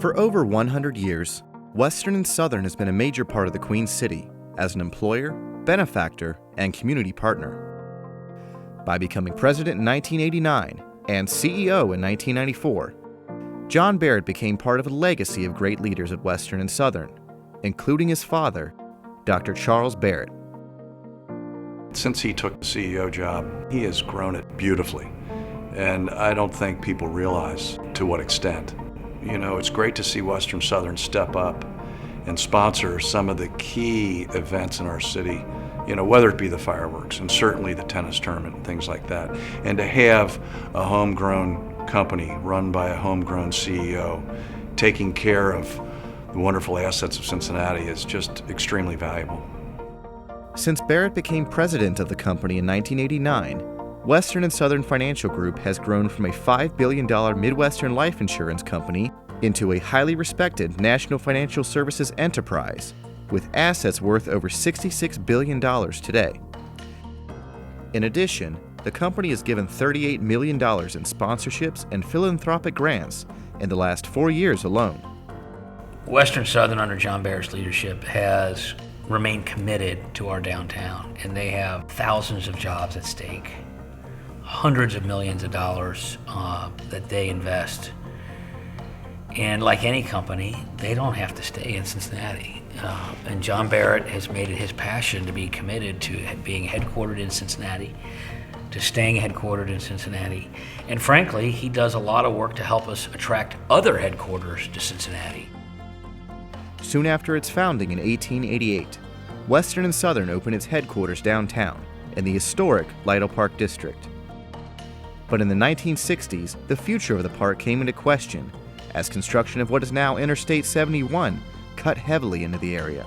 For over 100 years, Western and Southern has been a major part of the Queen City as an employer, benefactor, and community partner. By becoming president in 1989 and CEO in 1994, John Barrett became part of a legacy of great leaders at Western and Southern, including his father, Dr. Charles Barrett. Since he took the CEO job, he has grown it beautifully, and I don't think people realize to what extent. You know, it's great to see Western Southern step up and sponsor some of the key events in our city, you know, whether it be the fireworks and certainly the tennis tournament and things like that. And to have a homegrown company run by a homegrown CEO taking care of the wonderful assets of Cincinnati is just extremely valuable. Since Barrett became president of the company in 1989, Western and Southern Financial Group has grown from a $5 billion Midwestern life insurance company into a highly respected national financial services enterprise with assets worth over $66 billion today. In addition, the company has given $38 million in sponsorships and philanthropic grants in the last 4 years alone. Western Southern, under John Barrett's leadership, has remained committed to our downtown, and they have thousands of jobs at stake, hundreds of millions of dollars that they invest. And like any company, they don't have to stay in Cincinnati. And John Barrett has made it his passion to be committed to being headquartered in Cincinnati, to staying headquartered in Cincinnati. And frankly, he does a lot of work to help us attract other headquarters to Cincinnati. Soon after its founding in 1888, Western and Southern opened its headquarters downtown in the historic Lytle Park district. But in the 1960s, the future of the park came into question as construction of what is now Interstate 71 cut heavily into the area.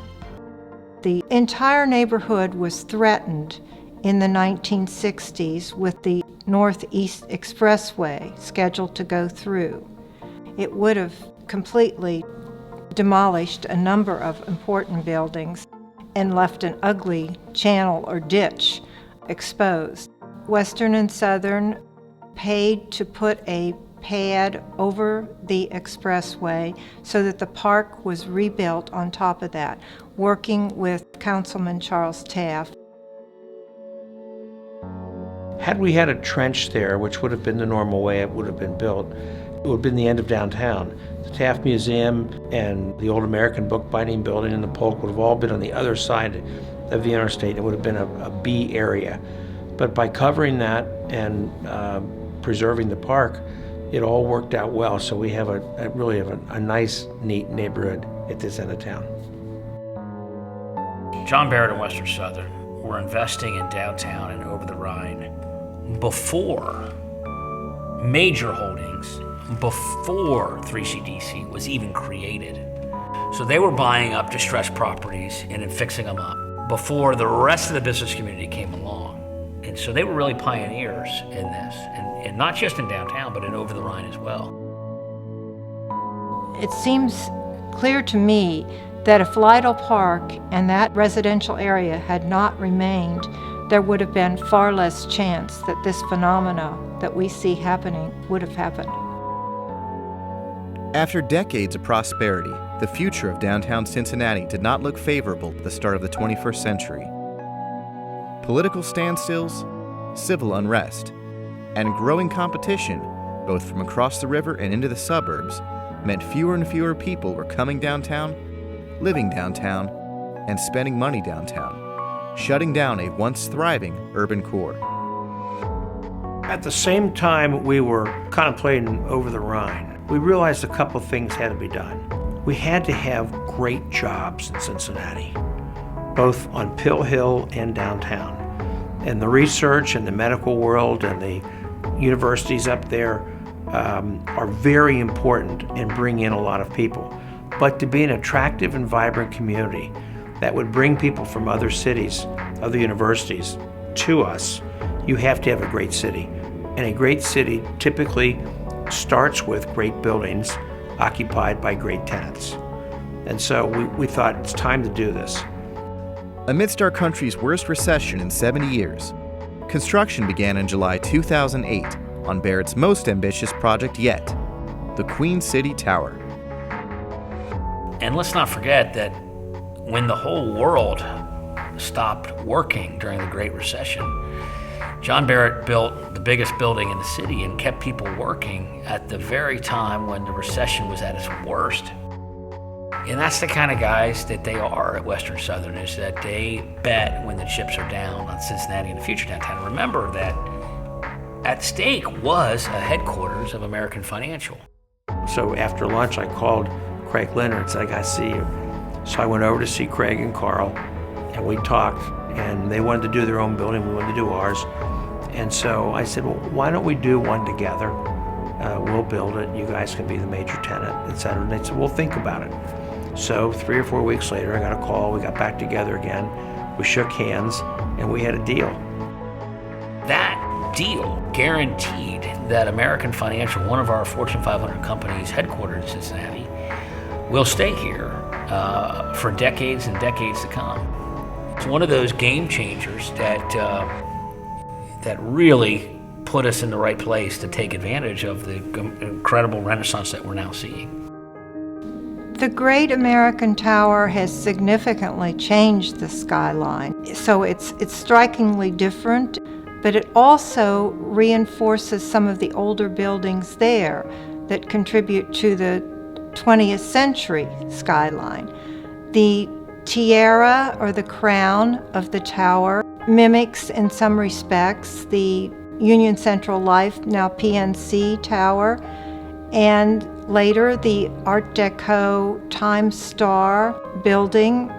The entire neighborhood was threatened in the 1960s with the Northeast Expressway scheduled to go through. It would have completely demolished a number of important buildings and left an ugly channel or ditch exposed. Western and Southern paid to put a pad over the expressway so that the park was rebuilt on top of that, working with Councilman Charles Taft. Had we had a trench there, which would have been the normal way it would have been built, it would have been the end of downtown. The Taft Museum and the old American Bookbinding Building and the Polk would have all been on the other side of the interstate. It would have been a B area. But by covering that and preserving the park, it all worked out well. So we have really have a nice, neat neighborhood at this end of town. John Barrett and Western Southern were investing in downtown and over the Rhine before major holdings, before 3CDC was even created. So they were buying up distressed properties and then fixing them up before the rest of the business community came along. And so they were really pioneers in this, and not just in downtown, but in over the Rhine as well. It seems clear to me that if Lytle Park and that residential area had not remained, there would have been far less chance that this phenomena that we see happening would have happened. After decades of prosperity, the future of downtown Cincinnati did not look favorable at the start of the 21st century. Political standstills, civil unrest, and growing competition, both from across the river and into the suburbs, meant fewer and fewer people were coming downtown, living downtown, and spending money downtown, shutting down a once thriving urban core. At the same time we were contemplating over the Rhine, we realized a couple of things had to be done. We had to have great jobs in Cincinnati, both on Pill Hill and downtown. And the research and the medical world and the universities up there are very important and bring in a lot of people. But to be an attractive and vibrant community that would bring people from other cities, other universities to us, you have to have a great city. And a great city typically starts with great buildings occupied by great tenants. And so we thought it's time to do this. Amidst our country's worst recession in 70 years, construction began in July 2008 on Barrett's most ambitious project yet, the Queen City Tower. And let's not forget that when the whole world stopped working during the Great Recession, John Barrett built the biggest building in the city and kept people working at the very time when the recession was at its worst. And that's the kind of guys that they are at Western Southern, is that they bet when the chips are down on Cincinnati and the future downtown. Remember that at stake was a headquarters of American Financial. So after lunch, I called Craig Leonard and said, I got to see you. So I went over to see Craig and Carl, and we talked, and they wanted to do their own building, we wanted to do ours. And so I said, well, why don't we do one together? We'll build it, you guys can be the major tenant, etc. And they said, we'll think about it. So 3 or 4 weeks later, I got a call, we got back together again, we shook hands, and we had a deal. That deal guaranteed that American Financial, one of our Fortune 500 companies headquartered in Cincinnati, will stay here for decades and decades to come. It's one of those game changers that really put us in the right place to take advantage of the incredible renaissance that we're now seeing. The Great American Tower has significantly changed the skyline, so it's strikingly different, but it also reinforces some of the older buildings there that contribute to the 20th century skyline. The tiara, or the crown of the tower, mimics in some respects the Union Central Life, now PNC Tower, and later the Art Deco Times Star building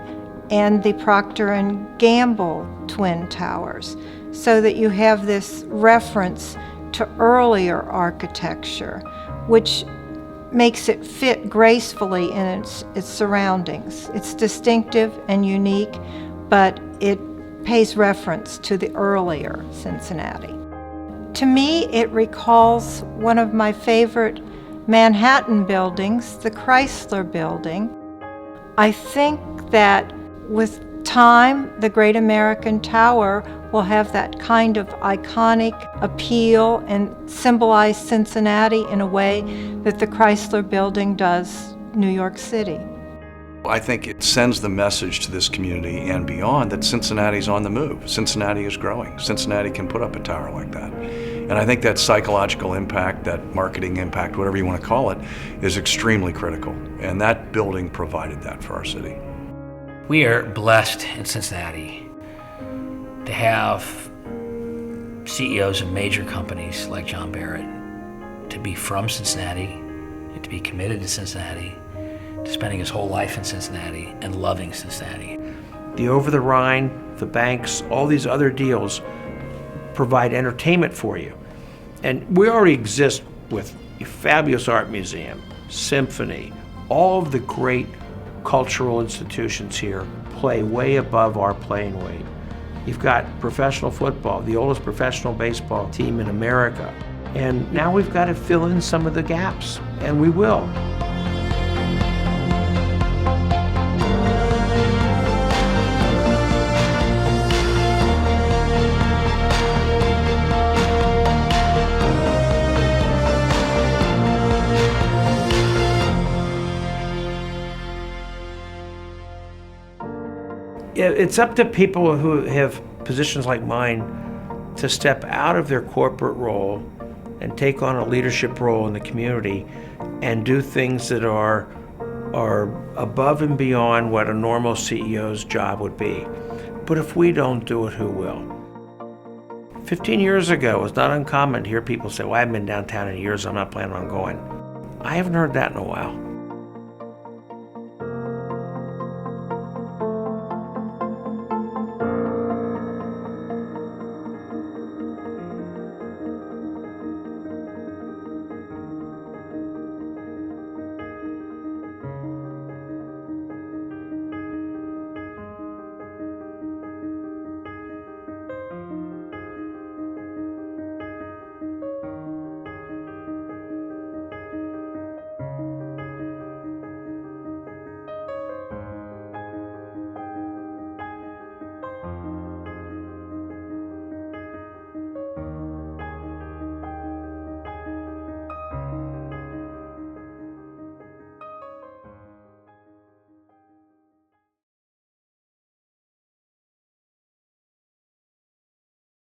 and the Procter & Gamble Twin Towers, so that you have this reference to earlier architecture, which makes it fit gracefully in its surroundings. It's distinctive and unique, but it pays reference to the earlier Cincinnati. To me, it recalls one of my favorite Manhattan buildings, the Chrysler Building. I think that with time, the Great American Tower will have that kind of iconic appeal and symbolize Cincinnati in a way that the Chrysler Building does New York City. I think it sends the message to this community and beyond that Cincinnati's on the move. Cincinnati is growing. Cincinnati can put up a tower like that. And I think that psychological impact, that marketing impact, whatever you want to call it, is extremely critical. And that building provided that for our city. We are blessed in Cincinnati to have CEOs of major companies like John Barrett, to be from Cincinnati and to be committed to Cincinnati, to spending his whole life in Cincinnati and loving Cincinnati. The Over the Rhine, the banks, all these other deals provide entertainment for you. And we already exist with a fabulous art museum, symphony, all of the great cultural institutions here play way above our playing weight. You've got professional football, the oldest professional baseball team in America. And now we've got to fill in some of the gaps, and we will. It's up to people who have positions like mine to step out of their corporate role and take on a leadership role in the community and do things that are above and beyond what a normal CEO's job would be. But if we don't do it, who will? 15 years ago, it was not uncommon to hear people say, well, I haven't been downtown in years, I'm not planning on going. I haven't heard that in a while.